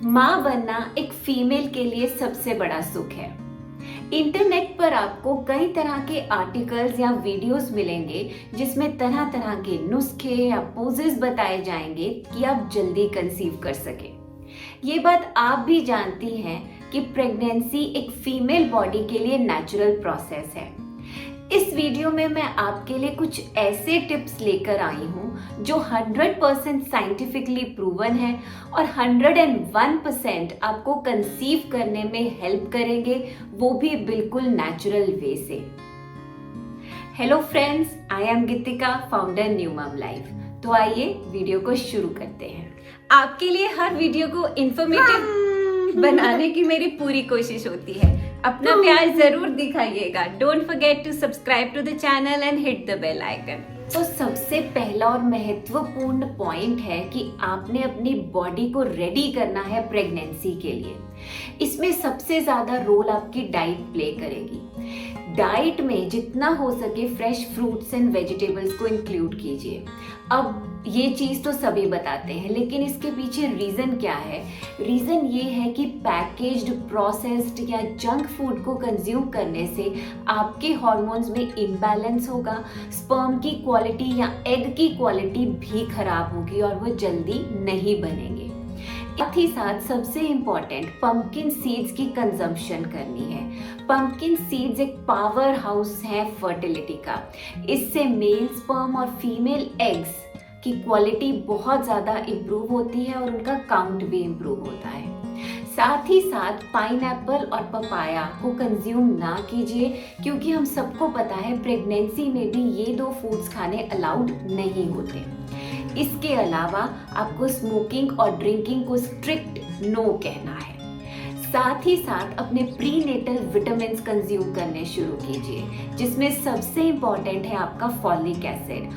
माँ बनना एक फीमेल के लिए सबसे बड़ा सुख है। इंटरनेट पर आपको कई तरह के आर्टिकल्स या वीडियोस मिलेंगे जिसमें तरह तरह के नुस्खे या पोजेस बताए जाएंगे कि आप जल्दी कंसीव कर सके। ये बात आप भी जानती हैं कि प्रेगनेंसी एक फीमेल बॉडी के लिए नेचुरल प्रोसेस है। इस वीडियो में मैं आपके लिए कुछ ऐसे टिप्स लेकर आई हूँ जो 100% साइंटिफिकली प्रूवन है और 101% आपको कंसीव करने में हेल्प करेंगे, वो भी बिल्कुल नेचुरल वे से। Hello friends, I am Geetika, founder new mom life. तो आइए वीडियो को शुरू करते हैं। आपके लिए हर वीडियो को इंफॉर्मेटिव बनाने की मेरी पूरी कोशिश होती है। अपना प्यार जरूर दिखाइएगा। Don't forget to subscribe to the channel and hit the bell icon. तो सबसे पहला और महत्वपूर्ण पॉइंट है कि आपने अपनी बॉडी को रेडी करना है प्रेगनेंसी के लिए। इसमें सबसे ज्यादा रोल आपकी डाइट प्ले करेगी। डाइट में जितना हो सके फ्रेश फ्रूट्स एंड वेजिटेबल्स को इंक्लूड कीजिए। अब ये चीज़ तो सभी बताते हैं, लेकिन इसके पीछे रीज़न क्या है? रीज़न ये है कि पैकेज्ड, प्रोसेस्ड या जंक फूड को कंज्यूम करने से आपके हार्मोन्स में इम्बैलेंस होगा, स्पर्म की क्वालिटी या एग की क्वालिटी भी खराब होगी और वो जल्दी नहीं बनेंगे। साथ ही साथ सबसे इम्पॉर्टेंट, पंपकिन सीड्स की कंजम्पशन करनी है। पंपकिन सीड्स एक पावर हाउस है फर्टिलिटी का। इससे मेल स्पर्म और फीमेल एग्स की क्वालिटी बहुत ज़्यादा इम्प्रूव होती है और उनका काउंट भी इम्प्रूव होता है। साथ ही साथ पाइनएप्पल और पपाया को कंज्यूम ना कीजिए, क्योंकि हम सबको पता है प्रेगनेंसी में भी ये दो फूड्स खाने अलाउड नहीं होते। इसके अलावा आपको स्मोकिंग और ड्रिंकिंग को स्ट्रिक्ट नो कहना है। साथ ही साथ अपने प्रीनेटल विटामिन्स कंज्यूम करने शुरू कीजिए, जिसमें सबसे इम्पॉर्टेंट है आपका फॉलिक एसिड।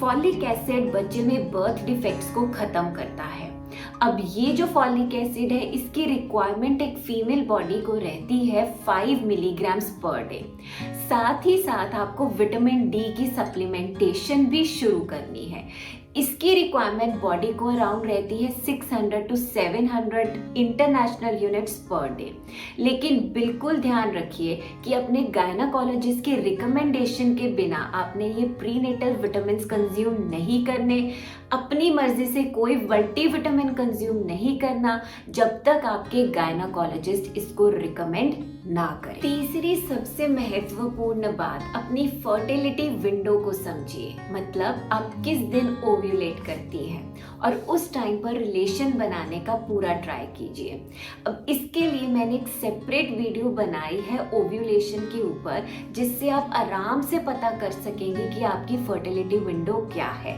फॉलिक एसिड बच्चे में बर्थ डिफेक्ट्स को खत्म करता है। अब ये जो फॉलिक एसिड है, इसकी रिक्वायरमेंट एक फीमेल बॉडी को रहती है 5 मिलीग्राम्स पर डे। साथ ही साथ आपको विटामिन डी की सप्लीमेंटेशन भी शुरू करनी है। इसकी रिक्वायरमेंट बॉडी को अराउंड रहती है 600 to 700 international units per day. लेकिन बिल्कुल ध्यान रखिए कि अपने गायनाकोलॉजिस्ट के रिकमेंडेशन के बिना आपने ये प्रीनेटल विटामिन्स कंज्यूम नहीं करने। अपनी मर्जी से कोई मल्टीविटामिन कंज्यूम नहीं करना जब तक आपके गायनाकोलॉजिस्ट इसको रिकमेंड ना करें। तीसरी सबसे महत्वपूर्ण बात, अपनी फर्टिलिटी विंडो को समझिए। मतलब आप किस दिन ओव्यूलेट करती हैं और उस टाइम पर रिलेशन बनाने का पूरा ट्राई कीजिए। अब इसके लिए मैंने एक सेपरेट वीडियो बनाई है ओव्यूलेशन के ऊपर, जिससे आप आराम से पता कर सकेंगे कि आपकी फर्टिलिटी विंडो क्या है।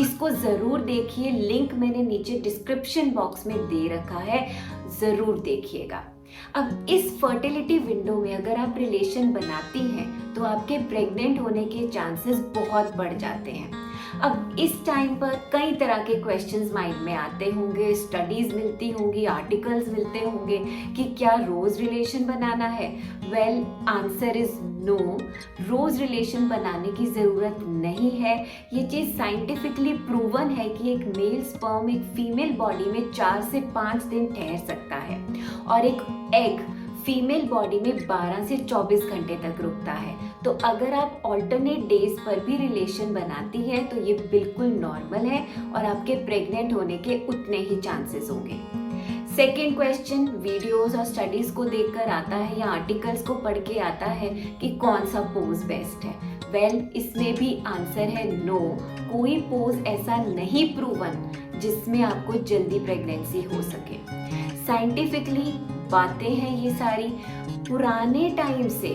इसको जरूर देखिए, लिंक मैंने नीचे डिस्क्रिप्शन बॉक्स में दे रखा है, जरूर देखिएगा। अब इस फर्टिलिटी विंडो में अगर आप रिलेशन बनाती हैं तो आपके प्रेग्नेंट होने के चांसेस बहुत बढ़ जाते हैं। अब इस टाइम पर कई तरह के क्वेश्चंस माइंड में आते होंगे, स्टडीज मिलती होंगी, आर्टिकल्स मिलते होंगे कि क्या रोज रिलेशन बनाना है। Well, answer is no. रोज रिलेशन बनाने की ज़रूरत नहीं है। ये चीज़ साइंटिफिकली प्रूवन है कि एक मेल स्पर्म एक फीमेल बॉडी में 4 से 5 दिन ठहर सकता है और एक एग फीमेल बॉडी में 12 से 24 घंटे तक रुकता है। तो अगर आप ऑल्टरनेट डेज पर भी रिलेशन बनाती हैं तो ये बिल्कुल नॉर्मल है और आपके प्रेग्नेंट होने के उतने ही चांसेस होंगे। सेकेंड क्वेश्चन, वीडियोस और स्टडीज को देखकर आता है या आर्टिकल्स को पढ़ के आता है कि कौन सा पोज बेस्ट है। वेल, इसमें भी आंसर है नो। कोई पोज ऐसा नहीं प्रूवन जिसमें आपको जल्दी प्रेगनेंसी हो सके। साइंटिफिकली बातें हैं ये सारी। पुराने टाइम से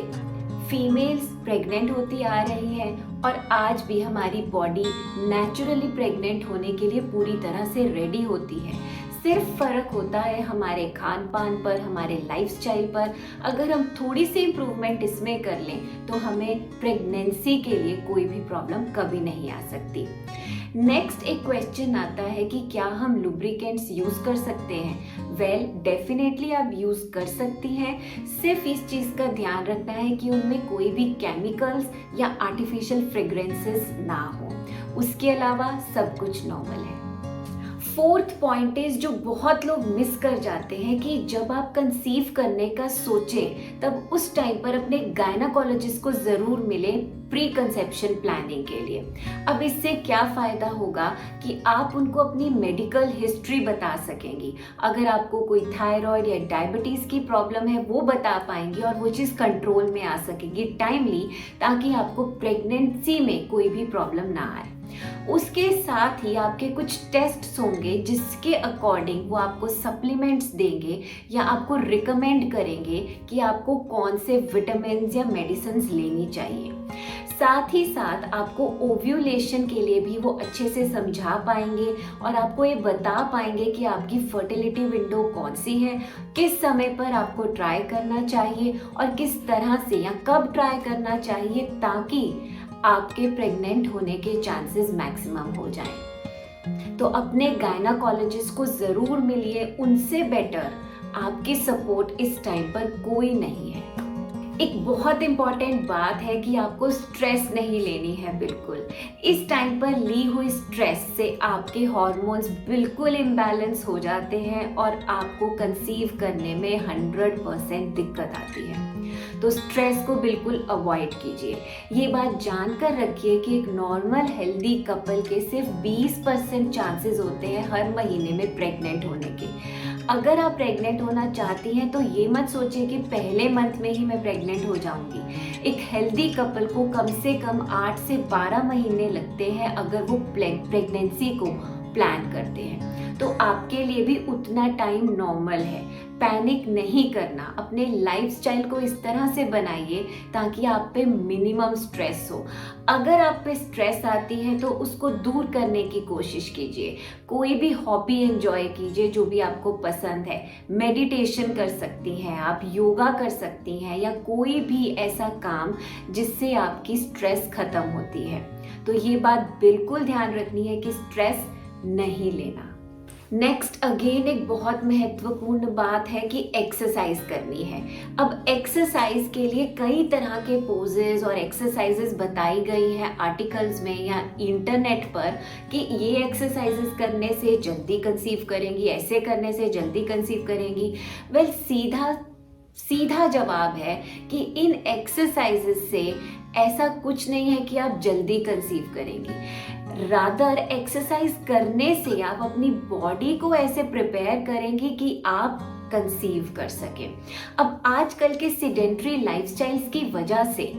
फीमेल्स प्रेग्नेंट होती आ रही हैं और आज भी हमारी बॉडी नेचुरली प्रेग्नेंट होने के लिए पूरी तरह से रेडी होती है। सिर्फ फर्क होता है हमारे खान पान पर, हमारे लाइफस्टाइल पर। अगर हम थोड़ी सी इम्प्रूवमेंट इसमें कर लें तो हमें प्रेगनेंसी के लिए कोई भी प्रॉब्लम कभी नहीं आ सकती। नेक्स्ट एक क्वेश्चन आता है कि क्या हम लुब्रिकेंट्स यूज कर सकते हैं। वेल, डेफिनेटली आप यूज कर सकती हैं। सिर्फ इस चीज का ध्यान रखना है कि उनमें कोई भी केमिकल्स या आर्टिफिशियल फ्रेग्रेंसेस ना हो। उसके अलावा सब कुछ नॉर्मल है। फोर्थ पॉइंट इज जो बहुत लोग मिस कर जाते हैं कि जब आप कंसीव करने का सोचें तब उस टाइम पर अपने गायनाकोलॉजिस्ट को जरूर मिले प्री कंसेप्शन प्लानिंग के लिए। अब इससे क्या फायदा होगा कि आप उनको अपनी मेडिकल हिस्ट्री बता सकेंगी। अगर आपको कोई थायराइड या डायबिटीज की प्रॉब्लम है वो बता पाएंगी और वो चीज़ कंट्रोल में आ सकेगी टाइमली, ताकि आपको प्रेगनेंसी में कोई भी प्रॉब्लम ना आए। उसके साथ ही आपके कुछ टेस्ट्स होंगे जिसके अकॉर्डिंग वो आपको सप्लीमेंट्स देंगे या आपको रिकमेंड करेंगे कि आपको कौन से विटामिन या मेडिसिन लेनी चाहिए। साथ ही साथ आपको ओव्यूलेशन के लिए भी वो अच्छे से समझा पाएंगे और आपको ये बता पाएंगे कि आपकी फर्टिलिटी विंडो कौन सी है, किस समय पर आपको ट्राई करना चाहिए और किस तरह से या कब ट्राई करना चाहिए, ताकि आपके प्रेग्नेंट होने के चांसेस मैक्सिमम हो जाएं। तो अपने गायनाकोलॉजिस्ट को जरूर मिलिए, उनसे बेटर आपकी सपोर्ट इस टाइम पर कोई नहीं है। एक बहुत इंपॉर्टेंट बात है कि आपको स्ट्रेस नहीं लेनी है बिल्कुल। इस टाइम पर ली हुई स्ट्रेस से आपके हार्मोन्स बिल्कुल इम्बैलेंस हो जाते हैं और आपको कंसीव करने में 100% दिक्कत आती है। तो स्ट्रेस को बिल्कुल अवॉइड कीजिए। ये बात जानकर रखिए कि एक नॉर्मल हेल्दी कपल के सिर्फ 20% चांसेस होते हैं हर महीने में प्रेग्नेंट होने के। अगर आप प्रेग्नेंट होना चाहती हैं तो ये मत सोचिए कि पहले मंथ में ही मैं प्रेग्नेंट हो जाऊंगी। एक हेल्दी कपल को कम से कम 8 से 12 महीने लगते हैं अगर वो प्रेगनेंसी को प्लान करते हैं। तो आपके लिए भी उतना टाइम नॉर्मल है। पैनिक नहीं करना, अपने लाइफस्टाइल को इस तरह से बनाइए ताकि आप पे मिनिमम स्ट्रेस हो। अगर आप पे स्ट्रेस आती है तो उसको दूर करने की कोशिश कीजिए। कोई भी हॉबी एंजॉय कीजिए जो भी आपको पसंद है। मेडिटेशन कर सकती हैं आप, योगा कर सकती हैं या कोई भी ऐसा काम जिससे आपकी स्ट्रेस खत्म होती है। तो ये बात बिल्कुल ध्यान रखनी है कि स्ट्रेस नहीं लेना। नेक्स्ट अगेन एक बहुत महत्वपूर्ण बात है कि एक्सरसाइज करनी है। अब एक्सरसाइज के लिए कई तरह के पोजेस और एक्सरसाइजेस बताई गई हैं आर्टिकल्स में या इंटरनेट पर कि ये एक्सरसाइजेस करने से जल्दी कंसीव करेंगी, ऐसे करने से जल्दी कंसीव करेंगी। वेल, सीधा जवाब है कि इन एक्सरसाइजेस से ऐसा कुछ नहीं है कि आप जल्दी कंसीव करेंगी। रादर एक्सरसाइज करने से आप अपनी बॉडी को ऐसे प्रिपेयर करेंगी कि आप कंसीव कर सकें। अब आजकल के सिडेंट्री लाइफस्टाइल्स की वजह से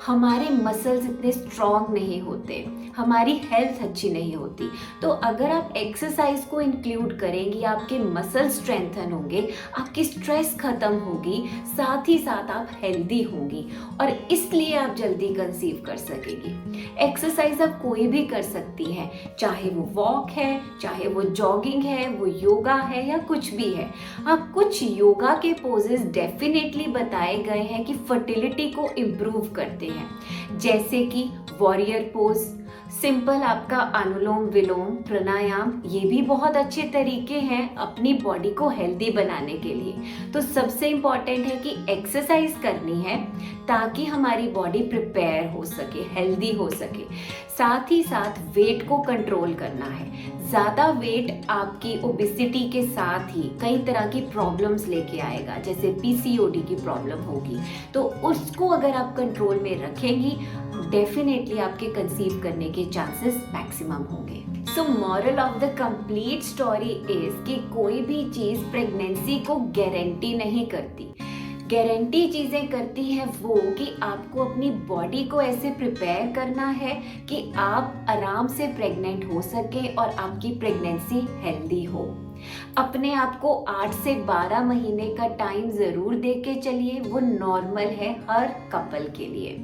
हमारे मसल्स इतने स्ट्रॉन्ग नहीं होते, हमारी हेल्थ अच्छी नहीं होती। तो अगर आप एक्सरसाइज को इंक्लूड करेंगी, आपके मसल स्ट्रेंथन होंगे, आपकी स्ट्रेस खत्म होगी, साथ ही साथ आप हेल्दी होंगी और इसलिए आप जल्दी कंसीव कर सकेंगी। एक्सरसाइज आप कोई भी कर सकती हैं, चाहे वो वॉक है, चाहे वो जॉगिंग है, वो योगा है या कुछ भी है। आप कुछ योगा के पोजेस डेफिनेटली बताए गए हैं कि फर्टिलिटी को इम्प्रूव करते हैं, जैसे कि वॉरियर पोज, सिंपल आपका अनुलोम विलोम, प्राणायाम, ये भी बहुत अच्छे तरीके हैं अपनी बॉडी को हेल्दी बनाने के लिए। तो सबसे इम्पॉर्टेंट है कि एक्सरसाइज करनी है ताकि हमारी बॉडी प्रिपेयर हो सके, हेल्दी हो सके। साथ ही साथ वेट को कंट्रोल करना है। ज़्यादा वेट आपकी ओबेसिटी के साथ ही कई तरह की प्रॉब्लम्स लेके आएगा, जैसे पीसीओडी की प्रॉब्लम होगी। तो उसको अगर आप कंट्रोल में रखेंगी, डेफिनेटली आपके कंसीव करने के चांसेस मैक्सिमम होंगे। So moral of the complete story is कि कोई भी चीज़ प्रेगनेंसी को गारंटी नहीं करती। गारंटी चीज़ें करती है वो कि आपको अपनी बॉडी को ऐसे प्रिपेयर करना है कि आप आराम से प्रेग्नेंट हो सके और आपकी प्रेगनेंसी हेल्दी हो। अपने आप को 8 से 12 महीने का टाइम ज़रूर दे के चलिए, वो नॉर्मल है हर कपल के लिए।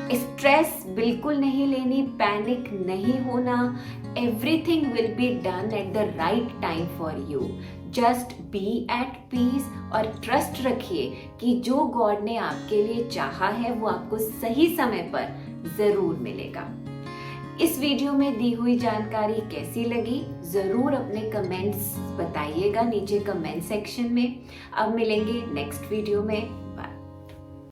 स्ट्रेस बिल्कुल नहीं लेनी, पैनिक नहीं होना। Everything will be done at the right time for you. Just be at peace और ट्रस्ट रखिए कि जो गॉड ने आपके लिए चाहा है वो आपको सही समय पर जरूर मिलेगा। इस वीडियो में दी हुई जानकारी कैसी लगी जरूर अपने कमेंट्स बताइएगा नीचे कमेंट सेक्शन में। अब मिलेंगे नेक्स्ट वीडियो में।